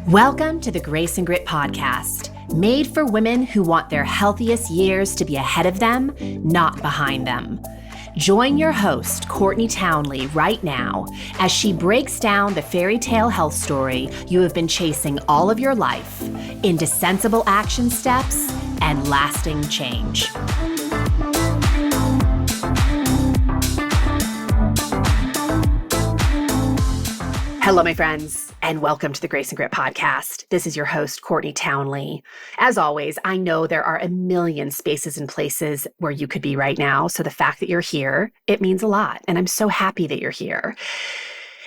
Welcome to the Grace and Grit podcast, made for women who want their healthiest years to be ahead of them, not behind them. Join your host, Courtney Townley, right now as she breaks down the fairy tale health story you have been chasing all of your life into sensible action steps and lasting change. Hello, my friends, and welcome to the Grace and Grit podcast. This is your host, Courtney Townley. As always, I know there are a million spaces and places where you could be right now, so the fact that you're here, it means a lot, and I'm so happy that you're here.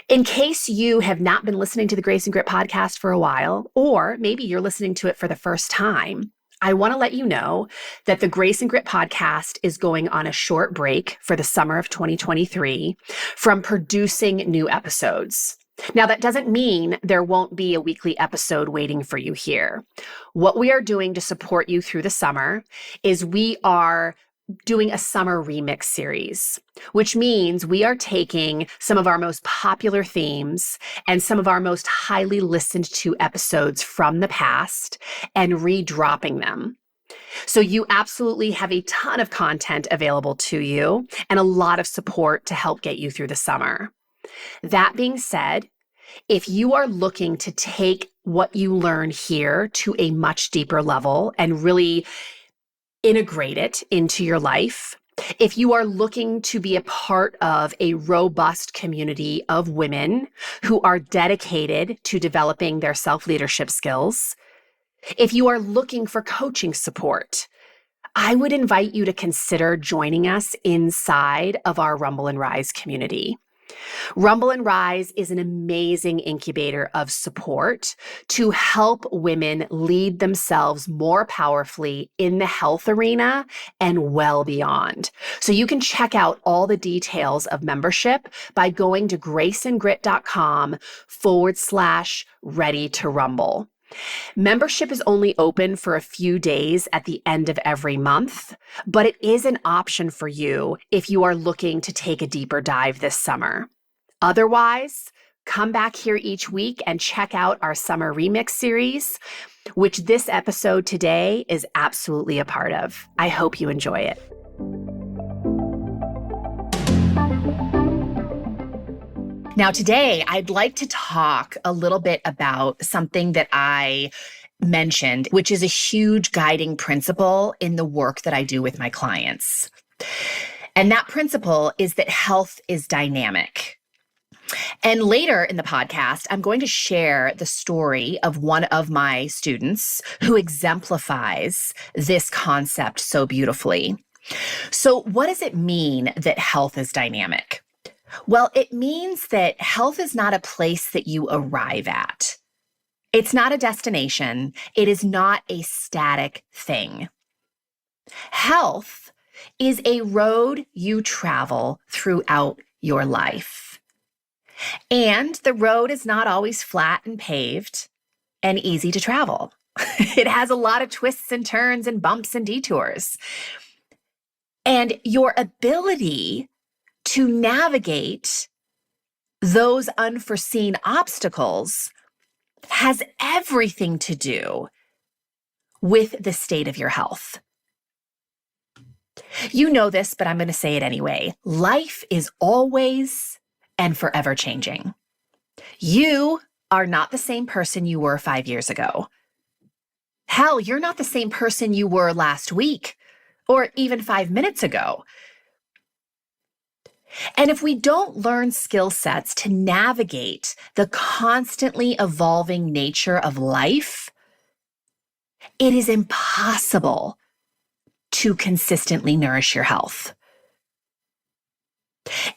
In case you have not been listening to the Grace and Grit podcast for a while, or maybe you're listening to it for the first time, I want to let you know that the Grace and Grit podcast is going on a short break for the summer of 2023 from producing new episodes. Now, that doesn't mean there won't be a weekly episode waiting for you here. What we are doing to support you through the summer is we are doing a summer remix series, which means we are taking some of our most popular themes and some of our most highly listened to episodes from the past and redropping them. So you absolutely have a ton of content available to you and a lot of support to help get you through the summer. That being said, if you are looking to take what you learn here to a much deeper level and really integrate it into your life, if you are looking to be a part of a robust community of women who are dedicated to developing their self-leadership skills, if you are looking for coaching support, I would invite you to consider joining us inside of our Rumble and Rise community. Rumble and Rise is an amazing incubator of support to help women lead themselves more powerfully in the health arena and well beyond. So you can check out all the details of membership by going to graceandgrit.com/ready to rumble. Membership is only open for a few days at the end of every month, but it is an option for you if you are looking to take a deeper dive this summer. Otherwise, come back here each week and check out our summer remix series, which this episode today is absolutely a part of. I hope you enjoy it. Now, today, I'd like to talk a little bit about something that I mentioned, which is a huge guiding principle in the work that I do with my clients. And that principle is that health is dynamic. And later in the podcast, I'm going to share the story of one of my students who exemplifies this concept so beautifully. So what does it mean that health is dynamic? Well, it means that health is not a place that you arrive at. It's not a destination. It is not a static thing. Health is a road you travel throughout your life. And the road is not always flat and paved and easy to travel. It has a lot of twists and turns and bumps and detours. And your ability to navigate those unforeseen obstacles has everything to do with the state of your health. You know this, but I'm going to say it anyway. Life is always and forever changing. You are not the same person you were 5 years ago. Hell, you're not the same person you were last week or even 5 minutes ago. And if we don't learn skill sets to navigate the constantly evolving nature of life, it is impossible to consistently nourish your health.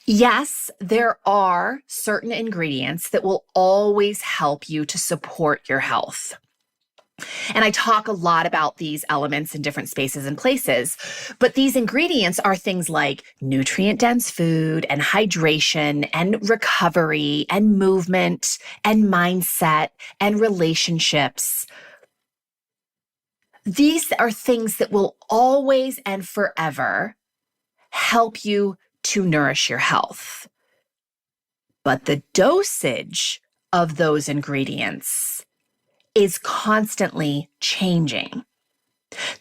Yes, there are certain ingredients that will always help you to support your health. And I talk a lot about these elements in different spaces and places, but these ingredients are things like nutrient-dense food and hydration and recovery and movement and mindset and relationships. These are things that will always and forever help you to nourish your health. But the dosage of those ingredients is constantly changing.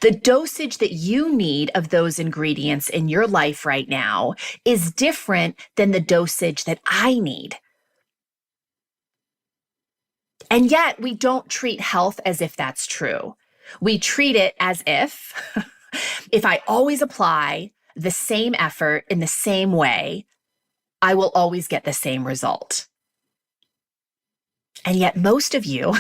The dosage that you need of those ingredients in your life right now is different than the dosage that I need. And yet we don't treat health as if that's true. We treat it as if I always apply the same effort in the same way, I will always get the same result. And yet most of you,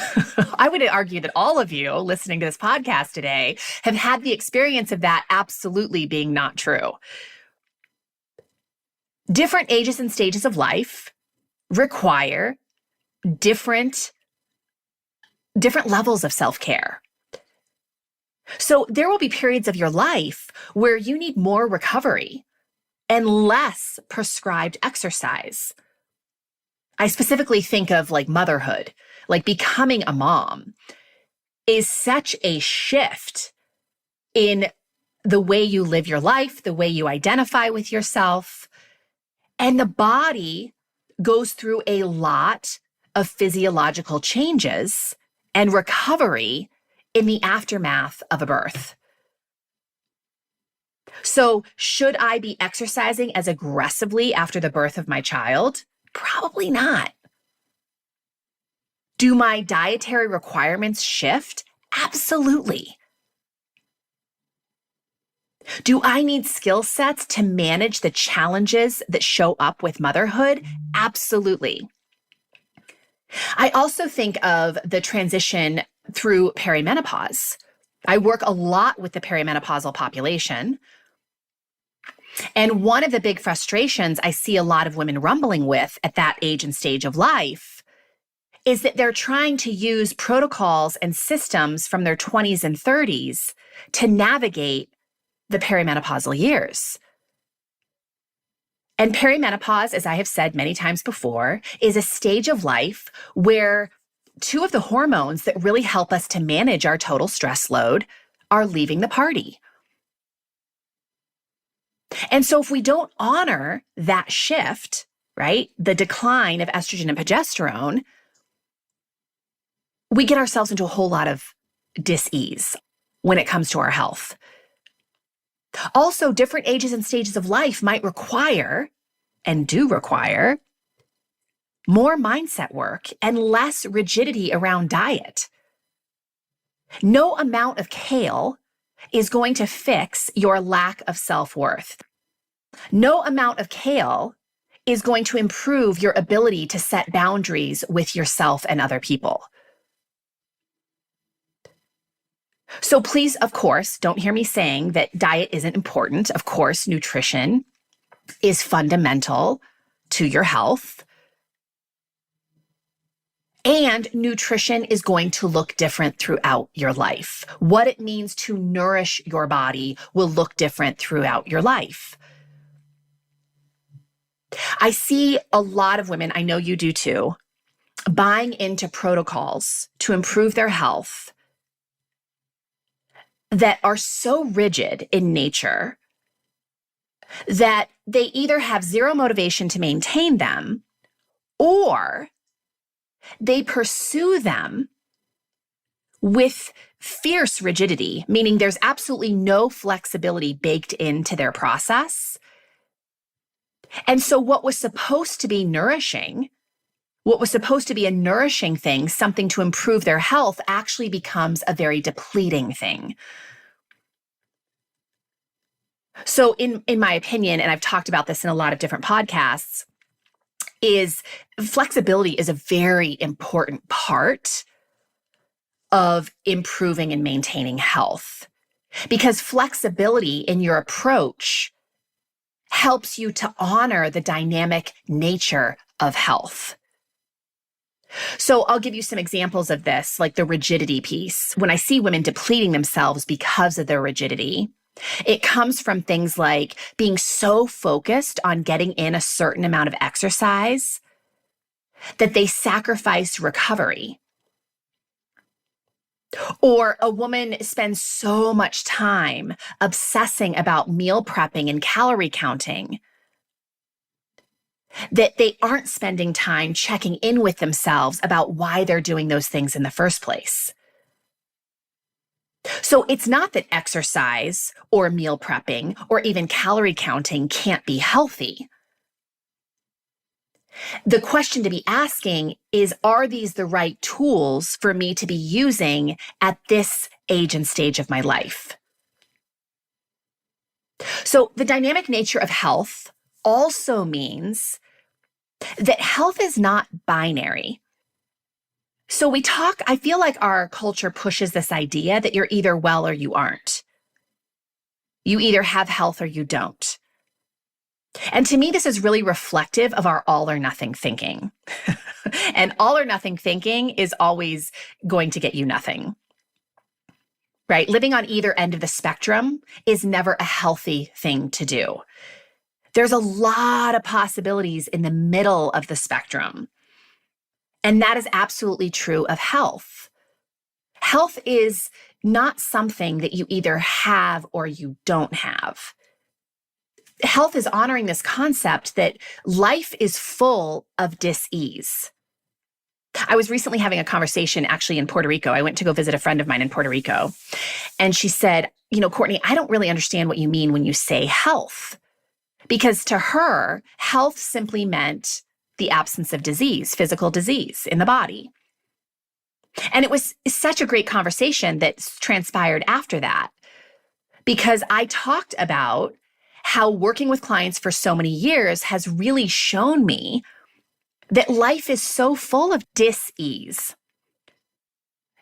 I would argue that all of you listening to this podcast today have had the experience of that absolutely being not true. Different ages and stages of life require different levels of self-care. So there will be periods of your life where you need more recovery and less prescribed exercise. I specifically think of like motherhood, like becoming a mom is such a shift in the way you live your life, the way you identify with yourself, and the body goes through a lot of physiological changes and recovery in the aftermath of a birth. So should I be exercising as aggressively after the birth of my child? Probably not. Do my dietary requirements shift? Absolutely. Do I need skill sets to manage the challenges that show up with motherhood? Absolutely. I also think of the transition through perimenopause. I work a lot with the perimenopausal population. And one of the big frustrations I see a lot of women rumbling with at that age and stage of life is that they're trying to use protocols and systems from their 20s and 30s to navigate the perimenopausal years. And perimenopause, as I have said many times before, is a stage of life where two of the hormones that really help us to manage our total stress load are leaving the party. And so if we don't honor that shift, right, the decline of estrogen and progesterone, we get ourselves into a whole lot of dis-ease when it comes to our health. Also, different ages and stages of life might require, and do require, more mindset work and less rigidity around diet. No amount of kale is going to fix your lack of self-worth. No amount of kale is going to improve your ability to set boundaries with yourself and other people. So please, of course, don't hear me saying that diet isn't important. Of course, nutrition is fundamental to your health. And nutrition is going to look different throughout your life. What it means to nourish your body will look different throughout your life. I see a lot of women, I know you do too, buying into protocols to improve their health that are so rigid in nature that they either have zero motivation to maintain them or they pursue them with fierce rigidity, meaning there's absolutely no flexibility baked into their process. And so what was supposed to be nourishing, what was supposed to be a nourishing thing, something to improve their health, actually becomes a very depleting thing. So in my opinion, and I've talked about this in a lot of different podcasts, is flexibility is a very important part of improving and maintaining health, because flexibility in your approach helps you to honor the dynamic nature of health. So I'll give you some examples of this, like the rigidity piece. When I see women depleting themselves because of their rigidity, it comes from things like being so focused on getting in a certain amount of exercise that they sacrifice recovery. Or a woman spends so much time obsessing about meal prepping and calorie counting that they aren't spending time checking in with themselves about why they're doing those things in the first place. So it's not that exercise or meal prepping or even calorie counting can't be healthy. The question to be asking is, are these the right tools for me to be using at this age and stage of my life? So the dynamic nature of health also means that health is not binary. So I feel like our culture pushes this idea that you're either well or you aren't. You either have health or you don't. And to me, this is really reflective of our all or nothing thinking. And all or nothing thinking is always going to get you nothing, right? Living on either end of the spectrum is never a healthy thing to do. There's a lot of possibilities in the middle of the spectrum. And that is absolutely true of health. Health is not something that you either have or you don't have. Health is honoring this concept that life is full of dis-ease. I was recently having a conversation actually in Puerto Rico. I went to go visit a friend of mine in Puerto Rico. And she said, Courtney, I don't really understand what you mean when you say health. Because to her, health simply meant the absence of disease, physical disease in the body. And it was such a great conversation that transpired after that, because I talked about how working with clients for so many years has really shown me that life is so full of dis-ease.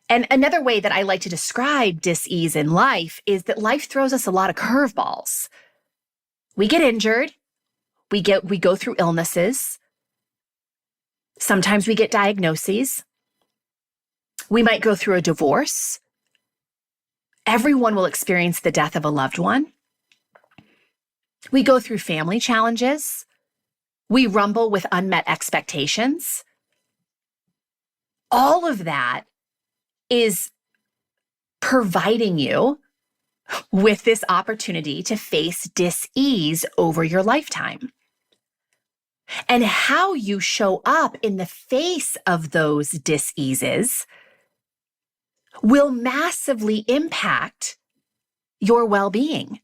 And another way that I like to describe dis-ease in life is that life throws us a lot of curveballs. We get injured, we go through illnesses. Sometimes we get diagnoses. We might go through a divorce. Everyone will experience the death of a loved one. We go through family challenges. We rumble with unmet expectations. All of that is providing you with this opportunity to face dis-ease over your lifetime. And how you show up in the face of those dis-eases will massively impact your well-being.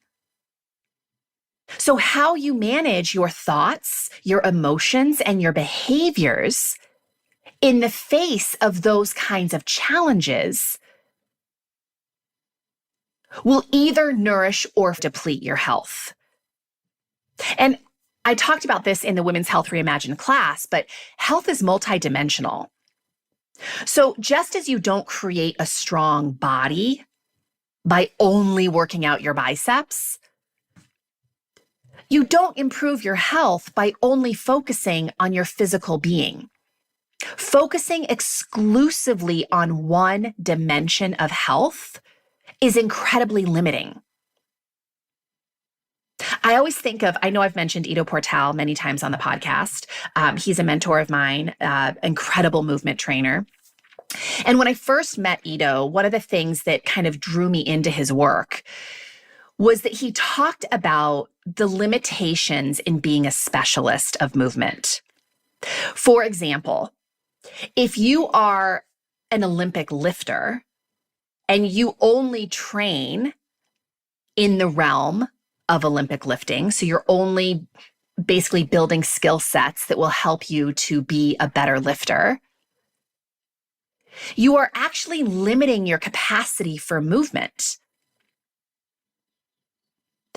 So how you manage your thoughts, your emotions, and your behaviors in the face of those kinds of challenges will either nourish or deplete your health. And I talked about this in the Women's Health Reimagined class, but health is multidimensional. So just as you don't create a strong body by only working out your biceps, you don't improve your health by only focusing on your physical being. Focusing exclusively on one dimension of health is incredibly limiting. I always think of, I know I've mentioned Ido Portal many times on the podcast. He's a mentor of mine, incredible movement trainer. And when I first met Ido, one of the things that kind of drew me into his work was that he talked about the limitations in being a specialist of movement. For example, if you are an Olympic lifter and you only train in the realm of Olympic lifting, so you're only basically building skill sets that will help you to be a better lifter, you are actually limiting your capacity for movement.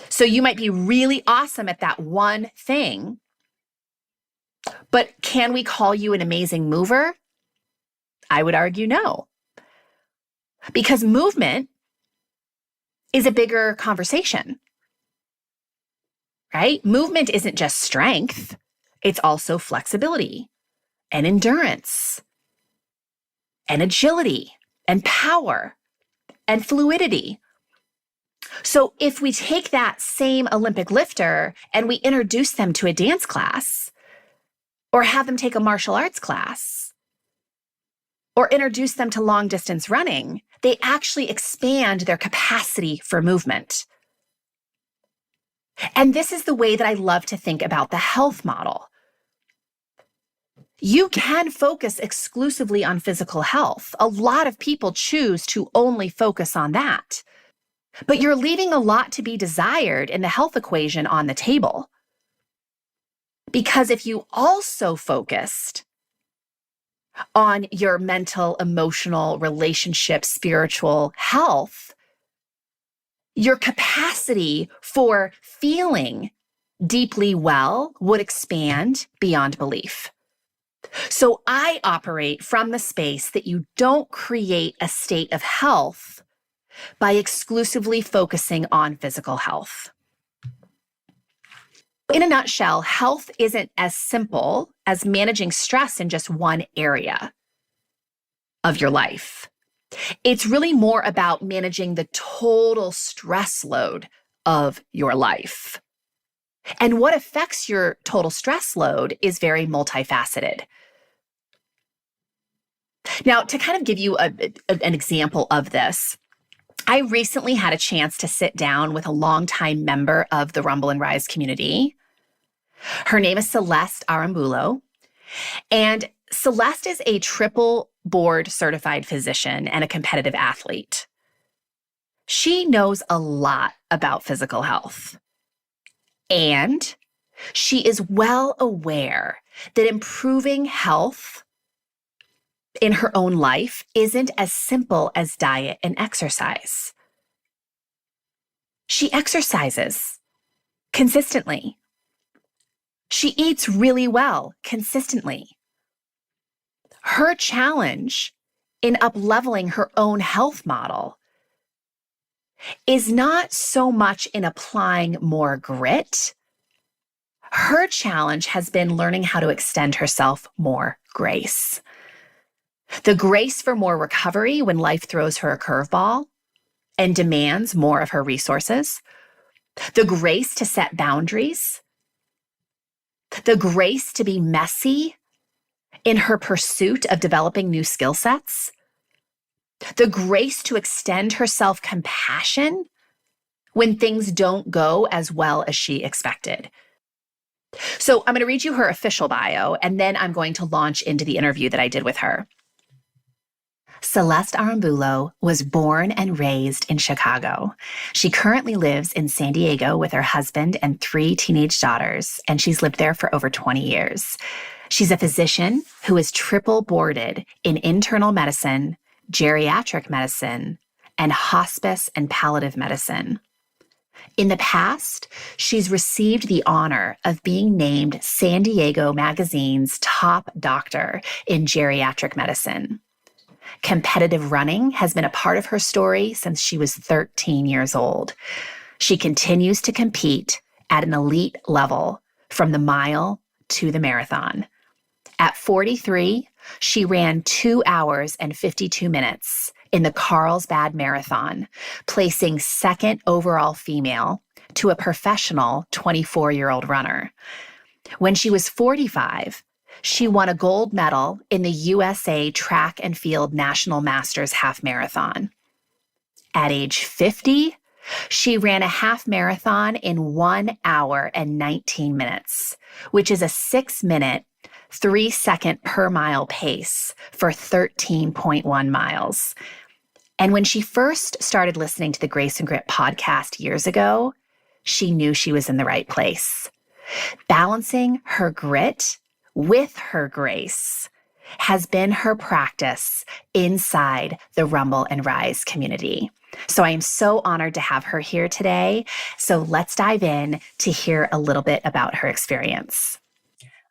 So you might be really awesome at that one thing, but can we call you an amazing mover? I would argue no. Because movement is a bigger conversation, right? Movement isn't just strength. It's also flexibility and endurance and agility and power and fluidity. So if we take that same Olympic lifter and we introduce them to a dance class, or have them take a martial arts class, or introduce them to long distance running, they actually expand their capacity for movement. And this is the way that I love to think about the health model. You can focus exclusively on physical health. A lot of people choose to only focus on that. But you're leaving a lot to be desired in the health equation on the table. Because if you also focused on your mental, emotional, relationship, spiritual health, your capacity for feeling deeply well would expand beyond belief. So I operate from the space that you don't create a state of health by exclusively focusing on physical health. In a nutshell, health isn't as simple as managing stress in just one area of your life. It's really more about managing the total stress load of your life. And what affects your total stress load is very multifaceted. Now, to kind of give you an example of this, I recently had a chance to sit down with a longtime member of the Rumble and Rise community. Her name is Celeste Arambulo, and Celeste is a triple board certified physician and a competitive athlete. She knows a lot about physical health, and she is well aware that improving health in her own life isn't as simple as diet and exercise. She exercises consistently. She eats really well consistently. Her challenge in up-leveling her own health model is not so much in applying more grit. Her challenge has been learning how to extend herself more grace. The grace for more recovery when life throws her a curveball and demands more of her resources. The grace to set boundaries. The grace to be messy in her pursuit of developing new skill sets. The grace to extend her self-compassion when things don't go as well as she expected. So I'm going to read you her official bio, and then I'm going to launch into the interview that I did with her. Celeste Arambulo was born and raised in Chicago. She currently lives in San Diego with her husband and 3 teenage daughters, and she's lived there for over 20 years. She's a physician who is triple boarded in internal medicine, geriatric medicine, and hospice and palliative medicine. In the past, she's received the honor of being named San Diego Magazine's top doctor in geriatric medicine. Competitive running has been a part of her story since she was 13 years old. She continues to compete at an elite level from the mile to the marathon. At 43, she ran 2 hours and 52 minutes in the Carlsbad Marathon, placing second overall female to a professional 24-year-old runner. When she was 45, she won a gold medal in the USA Track and Field National Masters Half Marathon. At age 50, she ran a half marathon in 1 hour and 19 minutes, which is a 6-minute, 3-second per mile pace for 13.1 miles. And when she first started listening to the Grace and Grit podcast years ago, she knew she was in the right place. Balancing her grit with her grace has been her practice inside the Rumble and Rise community. So I am so honored to have her here today. So let's dive in to hear a little bit about her experience.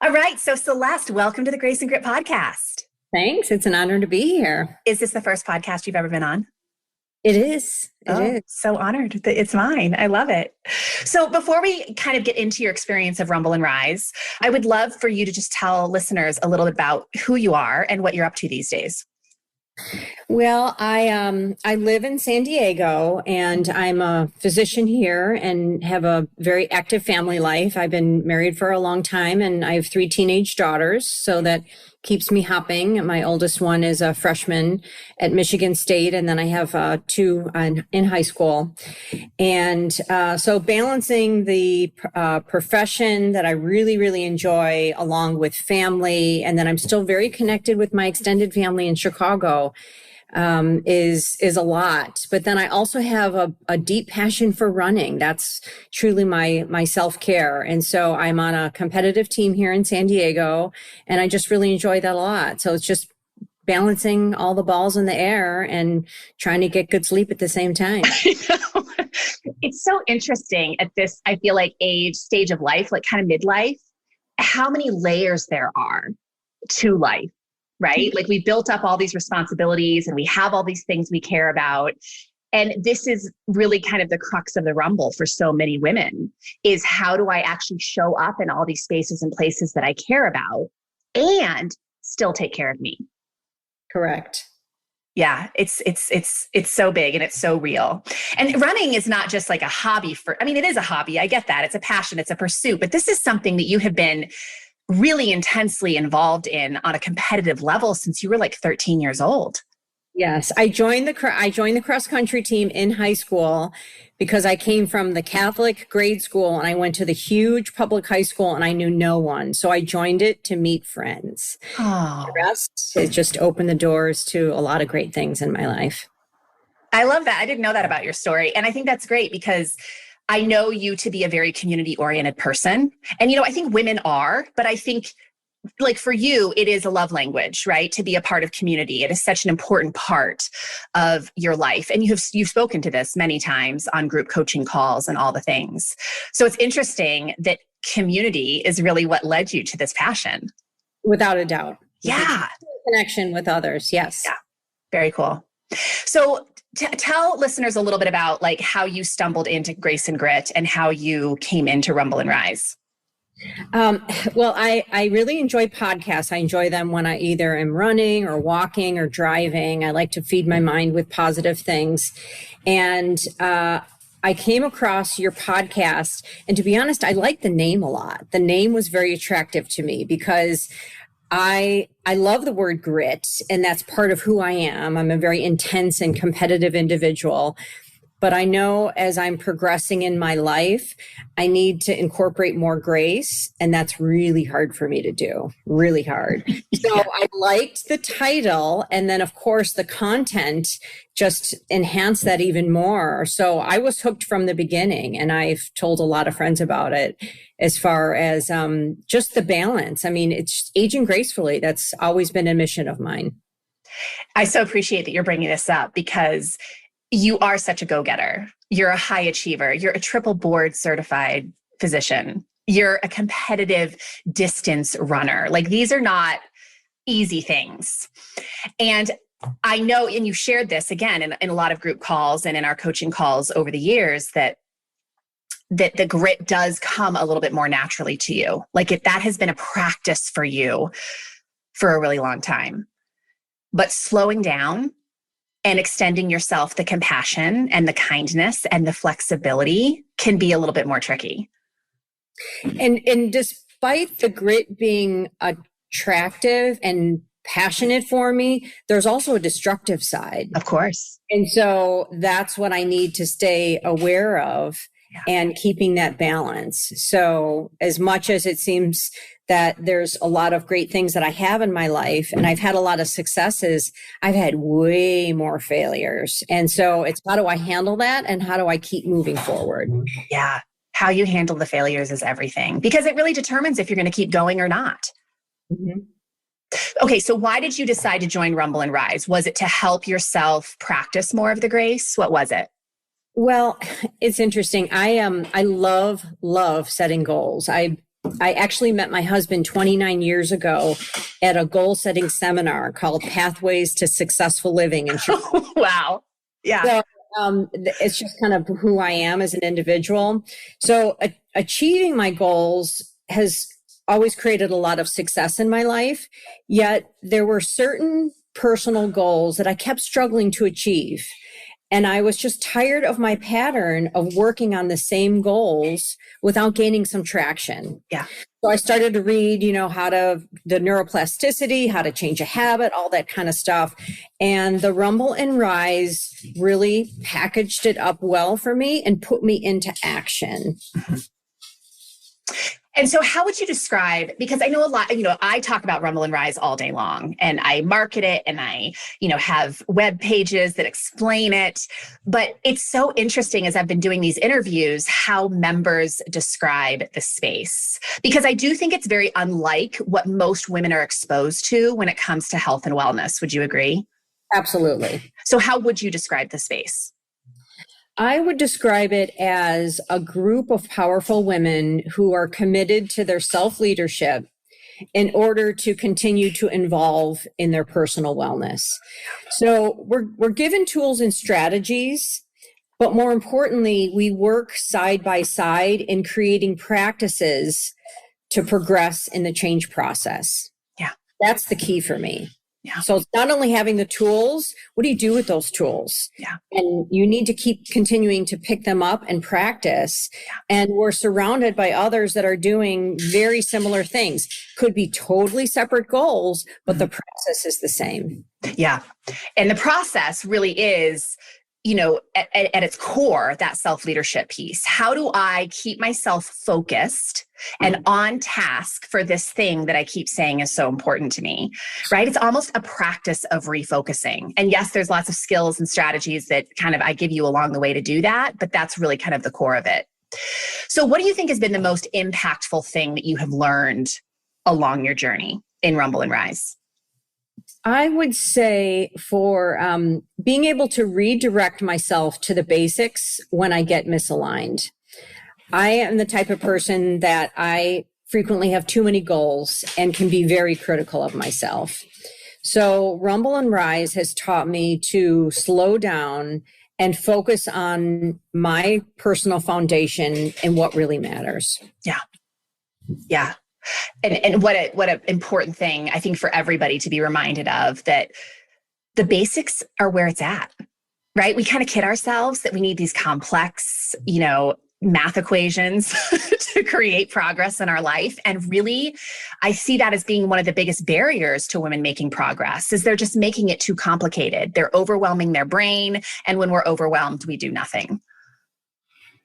All right. So Celeste, welcome to the Grace and Grit podcast. Thanks. It's an honor to be here. Is this the first podcast you've ever been on? It is. It is. So honored that it's mine. I love it. So before we kind of get into your experience of Rumble and Rise, I would love for you to just tell listeners a little bit about who you are and what you're up to these days. Well, I live in San Diego, and I'm a physician here and have a very active family life. I've been married for a long time, and I have 3 teenage daughters, so that keeps me hopping. My oldest one is a freshman at Michigan State, and then I have two in high school. And so balancing the profession that I really, really enjoy along with family, and then I'm still very connected with my extended family in Chicago, is a lot. But then I also have a deep passion for running. That's truly my self-care. And so I'm on a competitive team here in San Diego, and I just really enjoy that a lot. So it's just balancing all the balls in the air and trying to get good sleep at the same time. It's so interesting at this, I feel like, stage of life, like kind of midlife, how many layers there are to life. Right? Like we built up all these responsibilities and we have all these things we care about. And this is really kind of the crux of the Rumble for so many women, is how do I actually show up in all these spaces and places that I care about and still take care of me? Correct. Yeah, it's so big and it's so real. And running is not just like a hobby it is a hobby. I get that. It's a passion, it's a pursuit, but this is something that you have been really intensely involved in on a competitive level since you were like 13 years old. Yes, I joined the cross country team in high school because I came from the Catholic grade school and I went to the huge public high school and I knew no one. So I joined it to meet friends. Oh. The rest, it just opened the doors to a lot of great things in my life. I love that. I didn't know that about your story. And I think that's great because I know you to be a very community-oriented person. And, I think women are, but I think like for you, it is a love language, right? To be a part of community. It is such an important part of your life. And you've spoken to this many times on group coaching calls and all the things. So it's interesting that community is really what led you to this passion. Without a doubt. Yeah. Connection with others. Yes. Yeah. Very cool. So tell listeners a little bit about like how you stumbled into Grace and Grit and how you came into Rumble and Rise. Well, I really enjoy podcasts. I enjoy them when I either am running or walking or driving. I like to feed my mind with positive things. And I came across your podcast. And to be honest, I like the name a lot. The name was very attractive to me because I love the word grit, and that's part of who I am. I'm a very intense and competitive individual. But I know as I'm progressing in my life, I need to incorporate more grace. And that's really hard for me to do, really hard. So I liked the title. And then, of course, the content just enhanced that even more. So I was hooked from the beginning. And I've told a lot of friends about it as far as just the balance. I mean, it's aging gracefully. That's always been a mission of mine. I so appreciate that you're bringing this up because you are such a go-getter. You're a high achiever. You're a triple board certified physician. You're a competitive distance runner. Like these are not easy things. And I know, and you shared this again in a lot of group calls and in our coaching calls over the years, that the grit does come a little bit more naturally to you. Like that has been a practice for you for a really long time. But slowing down and extending yourself the compassion and the kindness and the flexibility can be a little bit more tricky. And despite the grit being attractive and passionate for me, there's also a destructive side. Of course. And so that's what I need to stay aware of and keeping that balance. So as much as it seems that there's a lot of great things that I have in my life and I've had a lot of successes, I've had way more failures. And so it's how do I handle that and how do I keep moving forward? Yeah. How you handle the failures is everything because it really determines if you're going to keep going or not. Mm-hmm. Okay. So why did you decide to join Rumble and Rise? Was it to help yourself practice more of the grace? What was it? Well, it's interesting. I love setting goals. I actually met my husband 29 years ago at a goal setting seminar called Pathways to Successful Living. And wow. Yeah. So, it's just kind of who I am as an individual. So achieving my goals has always created a lot of success in my life. Yet there were certain personal goals that I kept struggling to achieve. And I was just tired of my pattern of working on the same goals without gaining some traction. Yeah. So I started to read, the neuroplasticity, how to change a habit, all that kind of stuff. And the Rumble and Rise really packaged it up well for me and put me into action. And so how would you describe, because I know a lot, I talk about Rumble and Rise all day long, and I market it, and I, have web pages that explain it. But it's so interesting as I've been doing these interviews, how members describe the space, because I do think it's very unlike what most women are exposed to when it comes to health and wellness. Would you agree? Absolutely. So how would you describe the space? I would describe it as a group of powerful women who are committed to their self-leadership in order to continue to evolve in their personal wellness. So we're given tools and strategies, but more importantly, we work side by side in creating practices to progress in the change process. Yeah. That's the key for me. Yeah. So it's not only having the tools, what do you do with those tools? Yeah. And you need to keep continuing to pick them up and practice. Yeah. And we're surrounded by others that are doing very similar things. Could be totally separate goals, but the process is the same. Yeah. And the process really is, at its core, that self-leadership piece. How do I keep myself focused and on task for this thing that I keep saying is so important to me, right? It's almost a practice of refocusing. And yes, there's lots of skills and strategies that kind of I give you along the way to do that, but that's really kind of the core of it. So what do you think has been the most impactful thing that you have learned along your journey in Rumble and Rise? I would say for being able to redirect myself to the basics when I get misaligned. I am the type of person that I frequently have too many goals and can be very critical of myself. So Rumble and Rise has taught me to slow down and focus on my personal foundation and what really matters. Yeah. Yeah. And what an important thing, I think, for everybody to be reminded of, that the basics are where it's at, right? We kind of kid ourselves that we need these complex, math equations to create progress in our life. And really, I see that as being one of the biggest barriers to women making progress, is they're just making it too complicated. They're overwhelming their brain. And when we're overwhelmed, we do nothing.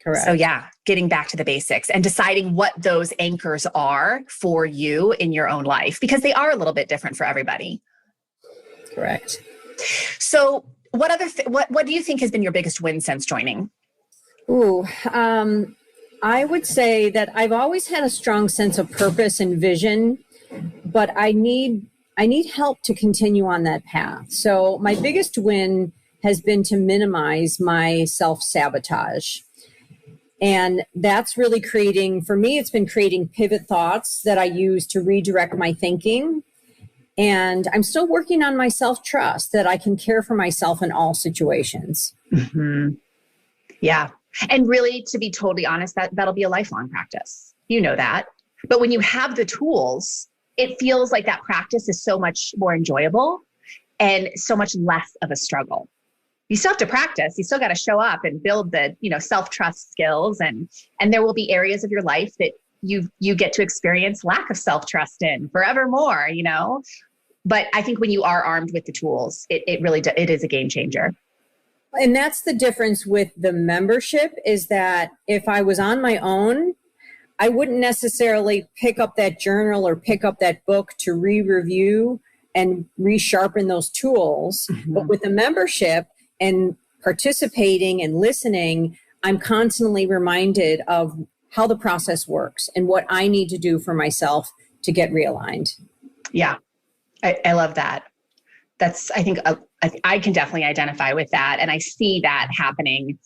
Correct. So yeah, getting back to the basics and deciding what those anchors are for you in your own life, because they are a little bit different for everybody. Correct. So what do you think has been your biggest win since joining? I would say that I've always had a strong sense of purpose and vision, but I need help to continue on that path. So my biggest win has been to minimize my self-sabotage. And that's really for me, it's been creating pivot thoughts that I use to redirect my thinking. And I'm still working on my self-trust that I can care for myself in all situations. Mm-hmm. Yeah. And really, to be totally honest, that'll be a lifelong practice. You know that. But when you have the tools, it feels like that practice is so much more enjoyable and so much less of a struggle. You still have to practice. You still got to show up and build the, self-trust skills. And there will be areas of your life that you get to experience lack of self-trust in forevermore, But I think when you are armed with the tools, it is a game changer. And that's the difference with the membership, is that if I was on my own, I wouldn't necessarily pick up that journal or pick up that book to re-review and resharpen those tools. Mm-hmm. But with the membership and participating and listening, I'm constantly reminded of how the process works and what I need to do for myself to get realigned. Yeah, I love that. I think I can definitely identify with that. And I see that happening,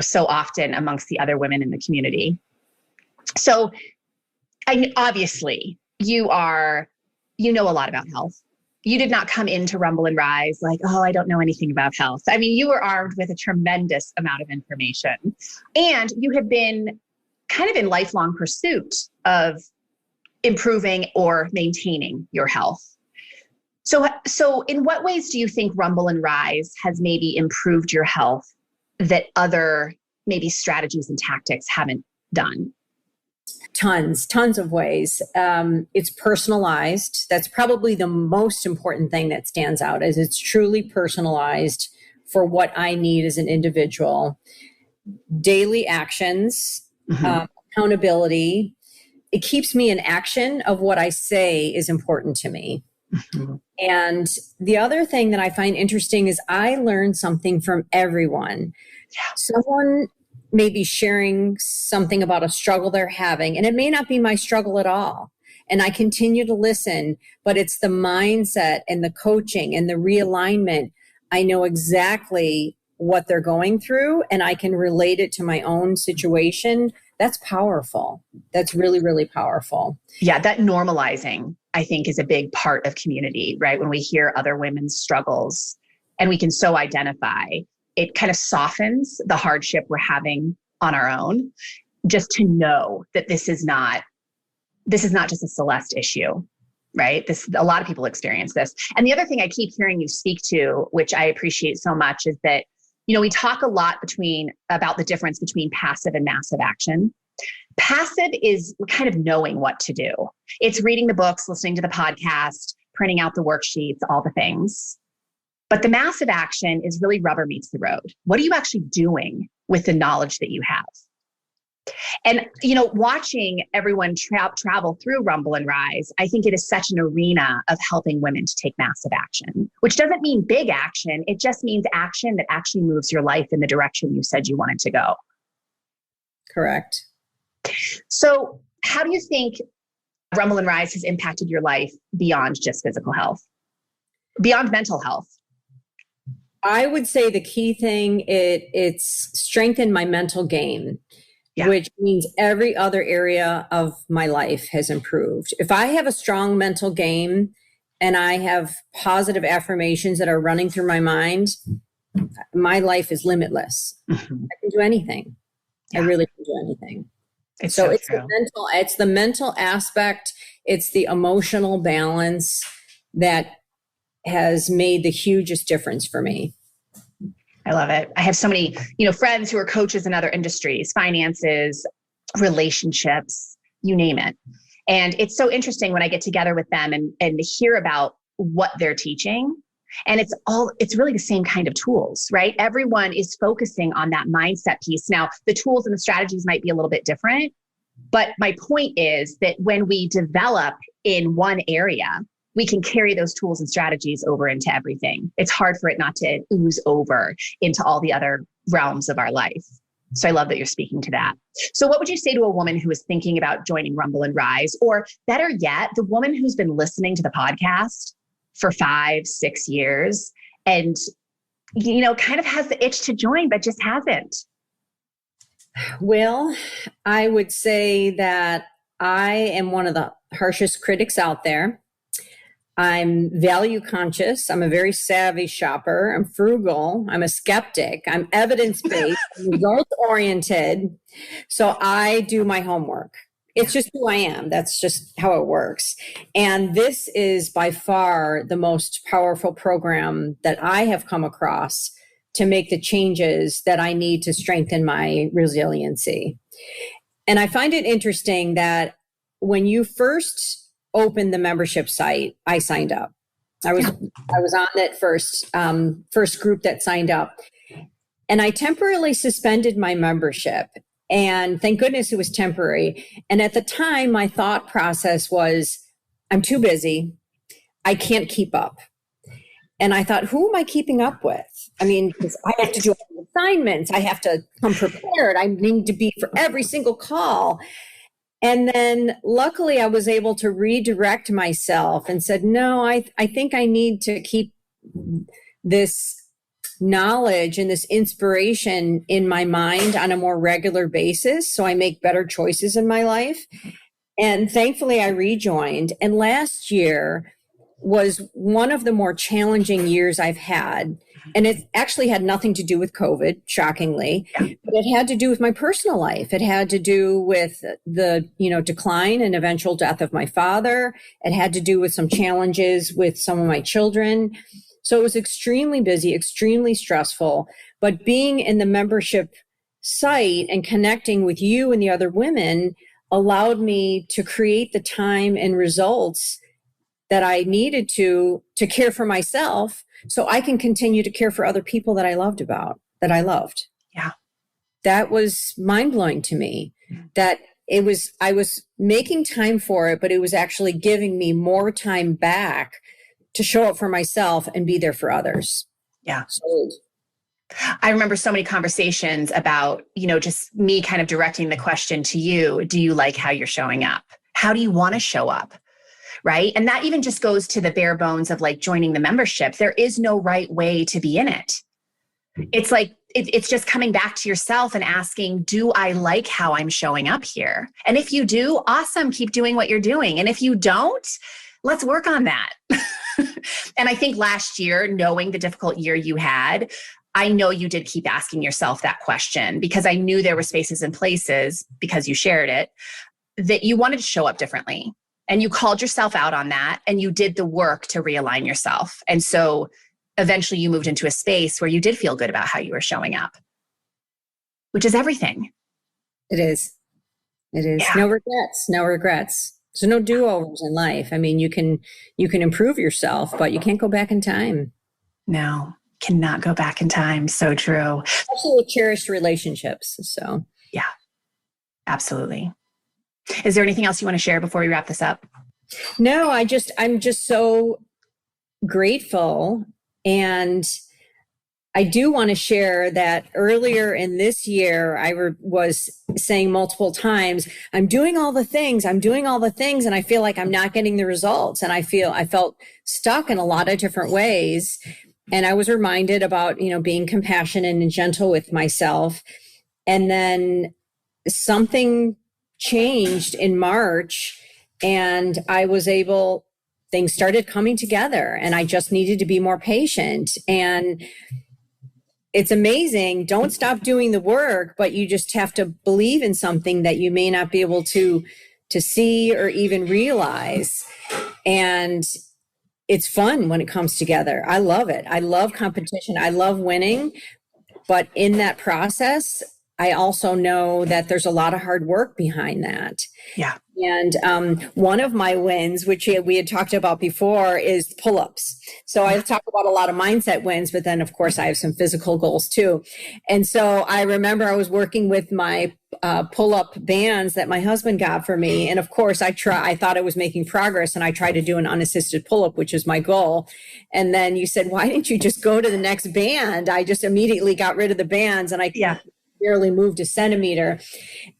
so often amongst the other women in the community. So obviously you know a lot about health. You did not come into Rumble and Rise like, oh, I don't know anything about health. I mean, you were armed with a tremendous amount of information, and you have been kind of in lifelong pursuit of improving or maintaining your health. So in what ways do you think Rumble and Rise has maybe improved your health that other maybe strategies and tactics haven't done? Tons of ways. It's personalized. That's probably the most important thing that stands out, is it's truly personalized for what I need as an individual. Daily actions, accountability. It keeps me in action of what I say is important to me. And the other thing that I find interesting is I learn something from everyone. Someone may be sharing something about a struggle they're having, and it may not be my struggle at all. And I continue to listen, but it's the mindset and the coaching and the realignment. I know exactly what they're going through, and I can relate it to my own situation. That's powerful. That's really, really powerful. Yeah, that normalizing, I think, is a big part of community, right? When we hear other women's struggles and we can so identify, it kind of softens the hardship we're having on our own, just to know that this is not just a Celeste issue, right? A lot of people experience this. And the other thing I keep hearing you speak to, which I appreciate so much, is that, we talk a lot about the difference between passive and massive action. Passive is kind of knowing what to do. It's reading the books, listening to the podcast, printing out the worksheets, all the things. But the massive action is really rubber meets the road. What are you actually doing with the knowledge that you have? And, watching everyone travel through Rumble and Rise, I think it is such an arena of helping women to take massive action, which doesn't mean big action. It just means action that actually moves your life in the direction you said you wanted to go. Correct. So how do you think Rumble and Rise has impacted your life beyond just physical health, beyond mental health? I would say the key thing, it's strengthened my mental game. Yeah. Which means every other area of my life has improved. If I have a strong mental game and I have positive affirmations that are running through my mind, my life is limitless. I can do anything. Yeah. I really can do anything. It's the mental aspect. It's the emotional balance that has made the hugest difference for me. I love it. I have so many, friends who are coaches in other industries, finances, relationships, you name it. And it's so interesting when I get together with them and hear about what they're teaching. And it's really the same kind of tools, right? Everyone is focusing on that mindset piece. Now, the tools and the strategies might be a little bit different, but my point is that when we develop in one area, we can carry those tools and strategies over into everything. It's hard for it not to ooze over into all the other realms of our life. So I love that you're speaking to that. So what would you say to a woman who is thinking about joining Rumble and Rise, or better yet, the woman who's been listening to the podcast for 5-6 years and, kind of has the itch to join, but just hasn't? Well, I would say that I am one of the harshest critics out there. I'm value conscious. I'm a very savvy shopper. I'm frugal. I'm a skeptic. I'm evidence-based, result-oriented. So I do my homework. It's just who I am. That's just how it works. And this is by far the most powerful program that I have come across to make the changes that I need to strengthen my resiliency. And I find it interesting that when you first opened the membership site, I signed up. I was on that first group that signed up, and I temporarily suspended my membership. And thank goodness it was temporary. And at the time, my thought process was, I'm too busy. I can't keep up. And I thought, who am I keeping up with? I mean, because I have to do assignments. I have to come prepared. I need to be for every single call. And then luckily I was able to redirect myself and said, no, I think I need to keep this knowledge and this inspiration in my mind on a more regular basis so I make better choices in my life. And thankfully I rejoined. And last year was one of the more challenging years I've had. And it actually had nothing to do with COVID, shockingly, but it had to do with my personal life. It had to do with the, decline and eventual death of my father. It had to do with some challenges with some of my children. So it was extremely busy, extremely stressful, but being in the membership site and connecting with you and the other women allowed me to create the time and results that I needed to care for myself so I can continue to care for other people that I loved. Yeah. That was mind-blowing to me, that I was making time for it, but it was actually giving me more time back to show up for myself and be there for others. Yeah. So, I remember so many conversations about, just me kind of directing the question to you. Do you like how you're showing up? How do you want to show up? Right. And that even just goes to the bare bones of like joining the membership. There is no right way to be in it. It's like, it's just coming back to yourself and asking, do I like how I'm showing up here? And if you do, awesome, keep doing what you're doing. And if you don't, let's work on that. And I think last year, knowing the difficult year you had, I know you did keep asking yourself that question, because I knew there were spaces and places, because you shared it, that you wanted to show up differently. And you called yourself out on that, and you did the work to realign yourself. And so eventually you moved into a space where you did feel good about how you were showing up, which is everything. It is. Yeah. No regrets. So no do-overs in life. I mean, you can improve yourself, but you can't go back in time. No, cannot go back in time. So true. Especially with cherished relationships. So yeah, absolutely. Is there anything else you want to share before we wrap this up? No, I'm just so grateful. And I do want to share that earlier in this year, I was saying multiple times, I'm doing all the things, and I feel like I'm not getting the results. And I felt stuck in a lot of different ways. And I was reminded about, being compassionate and gentle with myself. And then something changed in March, and things started coming together, and I just needed to be more patient. And it's amazing. Don't stop doing the work, but you just have to believe in something that you may not be able to see or even realize. And it's fun when it comes together. I love it. I love competition. I love winning. But in that process, I also know that there's a lot of hard work behind that. Yeah. And one of my wins, which we had talked about before, is pull-ups. So I talk about a lot of mindset wins, but then of course I have some physical goals too. And so I remember I was working with my pull-up bands that my husband got for me. And of course I thought I was making progress, and I tried to do an unassisted pull-up, which is my goal. And then you said, why didn't you just go to the next band? I just immediately got rid of the bands, and I barely moved a centimeter.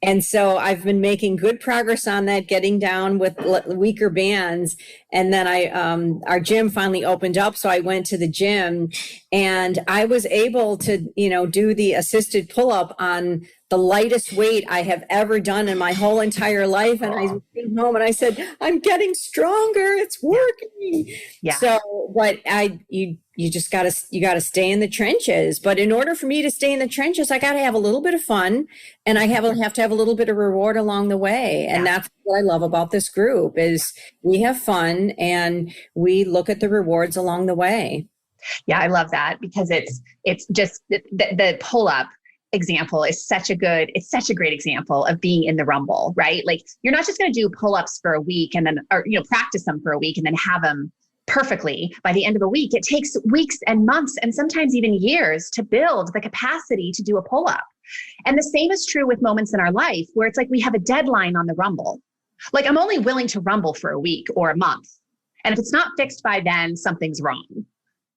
And so I've been making good progress on that, getting down with weaker bands. And then our gym finally opened up. So I went to the gym, and I was able to, do the assisted pull-up on the lightest weight I have ever done in my whole entire life. And I came home and I said, I'm getting stronger. It's working. Yeah. So, but you just gotta stay in the trenches. But in order for me to stay in the trenches, I gotta have a little bit of fun, and I have to have a little bit of reward along the way. And that's what I love about this group, is we have fun and we look at the rewards along the way. Yeah, I love that, because it's just the pull-up example is such a great example of being in the rumble, right? Like, you're not just going to do pull-ups for a week and then, or, practice them for a week and then have them perfectly by the end of a week. It takes weeks and months and sometimes even years to build the capacity to do a pull-up. And the same is true with moments in our life where it's like we have a deadline on the rumble. Like, I'm only willing to rumble for a week or a month. And if it's not fixed by then, something's wrong.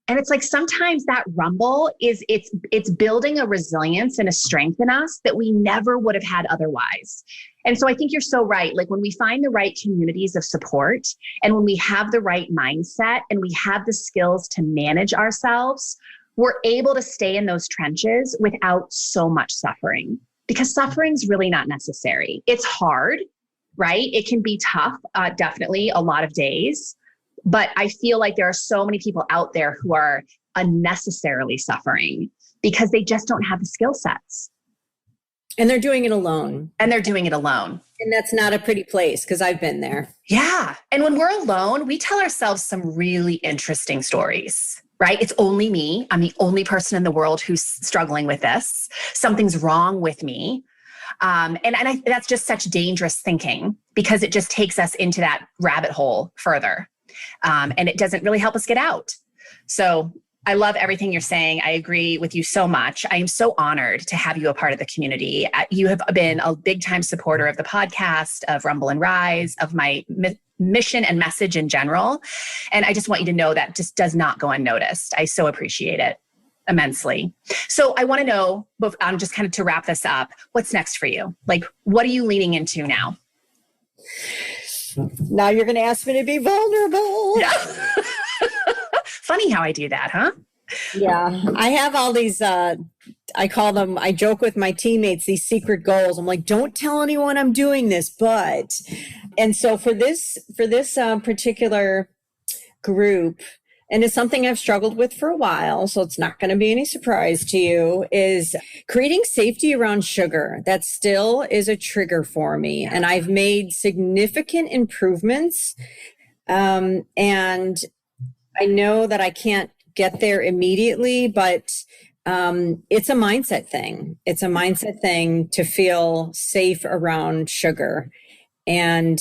And it's like, sometimes that rumble it's building a resilience and a strength in us that we never would have had otherwise. And so I think you're so right. Like, when we find the right communities of support, and when we have the right mindset, and we have the skills to manage ourselves, we're able to stay in those trenches without so much suffering, because suffering's really not necessary. It's hard, right? It can be tough, definitely a lot of days. But I feel like there are so many people out there who are unnecessarily suffering because they just don't have the skill sets. And they're doing it alone. And that's not a pretty place, because I've been there. Yeah. And when we're alone, we tell ourselves some really interesting stories, right? It's only me. I'm the only person in the world who's struggling with this. Something's wrong with me. That's just such dangerous thinking because it just takes us into that rabbit hole further. And it doesn't really help us get out. So I love everything you're saying. I agree with you so much. I am so honored to have you a part of the community. You have been a big time supporter of the podcast, of Rumble and Rise, of my mission and message in general. And I just want you to know that just does not go unnoticed. I so appreciate it immensely. So I want to know, just kind of to wrap this up, what's next for you? Like, what are you leaning into now? Now you're going to ask me to be vulnerable. Yeah. Funny how I do that, huh? Yeah. I have all these, I call them, I joke with my teammates, these secret goals. I'm like, don't tell anyone I'm doing this, and so for this particular group, and it's something I've struggled with for a while, so it's not going to be any surprise to you, is creating safety around sugar. That still is a trigger for me. And I've made significant improvements. And I know that I can't get there immediately, but it's a mindset thing. It's a mindset thing to feel safe around sugar. And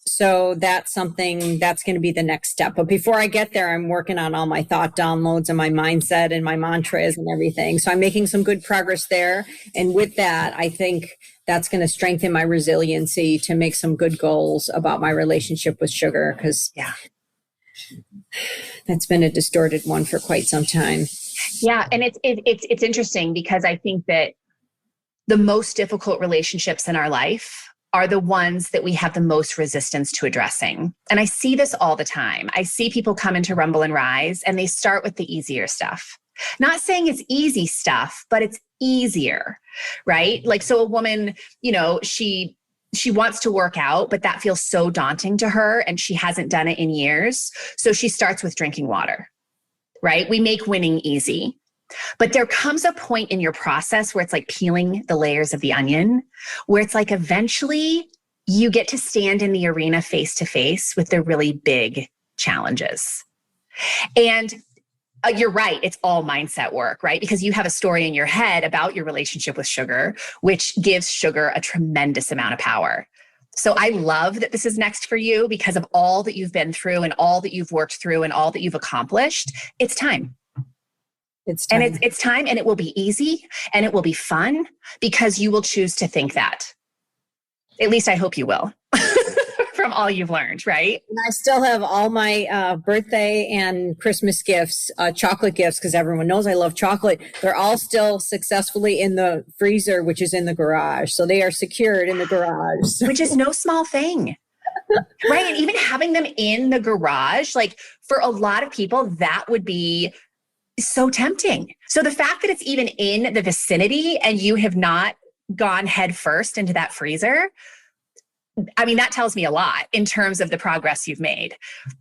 so that's something that's going to be the next step. But before I get there, I'm working on all my thought downloads and my mindset and my mantras and everything. So I'm making some good progress there. And with that, I think that's going to strengthen my resiliency to make some good goals about my relationship with sugar, because that's been a distorted one for quite some time. Yeah. And it's interesting because I think that the most difficult relationships in our life are the ones that we have the most resistance to addressing. And I see this all the time. I see people come into Rumble and Rise and they start with the easier stuff. Not saying it's easy stuff, but it's easier, right? Like, so a woman, she wants to work out, but that feels so daunting to her and she hasn't done it in years. So she starts with drinking water, right? We make winning easy. But there comes a point in your process where it's like peeling the layers of the onion, where it's like eventually you get to stand in the arena face to face with the really big challenges. And you're right, it's all mindset work, right? Because you have a story in your head about your relationship with sugar, which gives sugar a tremendous amount of power. So I love that this is next for you because of all that you've been through and all that you've worked through and all that you've accomplished. It's time. It's time. And it's time, and it will be easy and it will be fun because you will choose to think that. At least I hope you will from all you've learned, right? And I still have all my birthday and Christmas gifts, chocolate gifts, because everyone knows I love chocolate. They're all still successfully in the freezer, which is in the garage. So they are secured in the garage. Which is no small thing. Right. And even having them in the garage, like for a lot of people, that would be so tempting. So the fact that it's even in the vicinity and you have not gone head first into that freezer, I mean, that tells me a lot in terms of the progress you've made.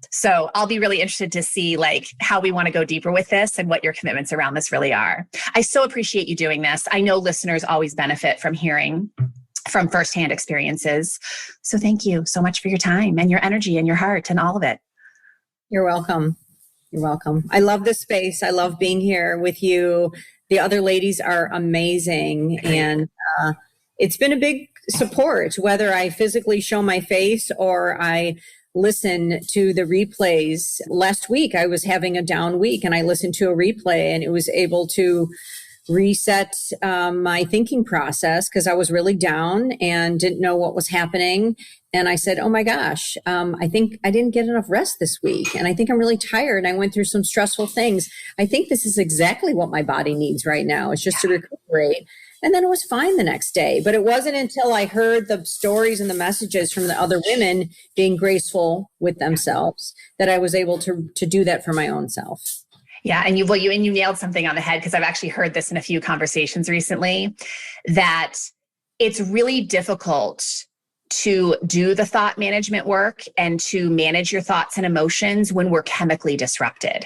So I'll be really interested to see like how we want to go deeper with this and what your commitments around this really are. I so appreciate you doing this. I know listeners always benefit from hearing from firsthand experiences. So thank you so much for your time and your energy and your heart and all of it. You're welcome. You're welcome. I love this space. I love being here with you. The other ladies are amazing. And it's been a big support, whether I physically show my face or I listen to the replays. Last week, I was having a down week and I listened to a replay and it was able to reset my thinking process because I was really down and didn't know what was happening. And I said, oh my gosh, I think I didn't get enough rest this week. And I think I'm really tired. And I went through some stressful things. I think this is exactly what my body needs right now. It's just to recuperate. And then it was fine the next day. But it wasn't until I heard the stories and the messages from the other women being graceful with themselves that I was able to do that for my own self. Yeah. And you nailed something on the head because I've actually heard this in a few conversations recently, that it's really difficult to do the thought management work and to manage your thoughts and emotions when we're chemically disrupted.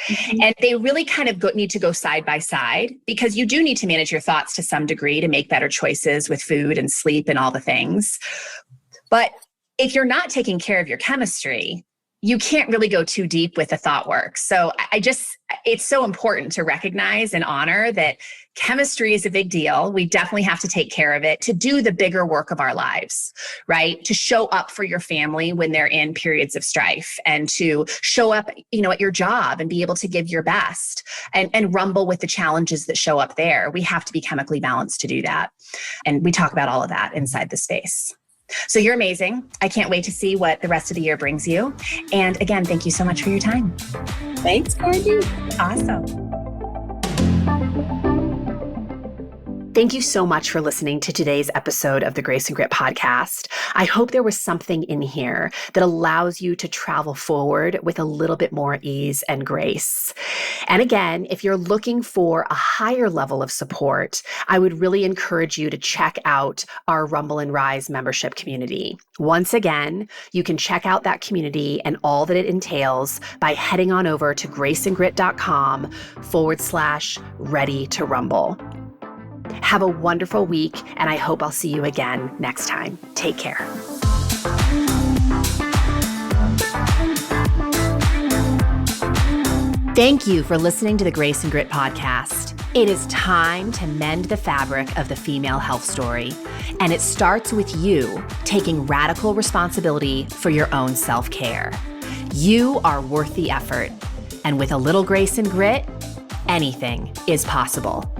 Mm-hmm. And they really kind of need to go side by side because you do need to manage your thoughts to some degree to make better choices with food and sleep and all the things. But if you're not taking care of your chemistry, you can't really go too deep with the thought work. So it's so important to recognize and honor that chemistry is a big deal. We definitely have to take care of it to do the bigger work of our lives, right? To show up for your family when they're in periods of strife, and to show up, at your job and be able to give your best and rumble with the challenges that show up there. We have to be chemically balanced to do that. And we talk about all of that inside the space. So you're amazing. I can't wait to see what the rest of the year brings you. And again, thank you so much for your time. Thanks, Courtney. Awesome. Thank you so much for listening to today's episode of the Grace and Grit podcast. I hope there was something in here that allows you to travel forward with a little bit more ease and grace. And again, if you're looking for a higher level of support, I would really encourage you to check out our Rumble and Rise membership community. Once again, you can check out that community and all that it entails by heading on over to graceandgrit.com/ready to rumble. Have a wonderful week, and I hope I'll see you again next time. Take care. Thank you for listening to the Grace and Grit podcast. It is time to mend the fabric of the female health story, and it starts with you taking radical responsibility for your own self-care. You are worth the effort, and with a little grace and grit, anything is possible.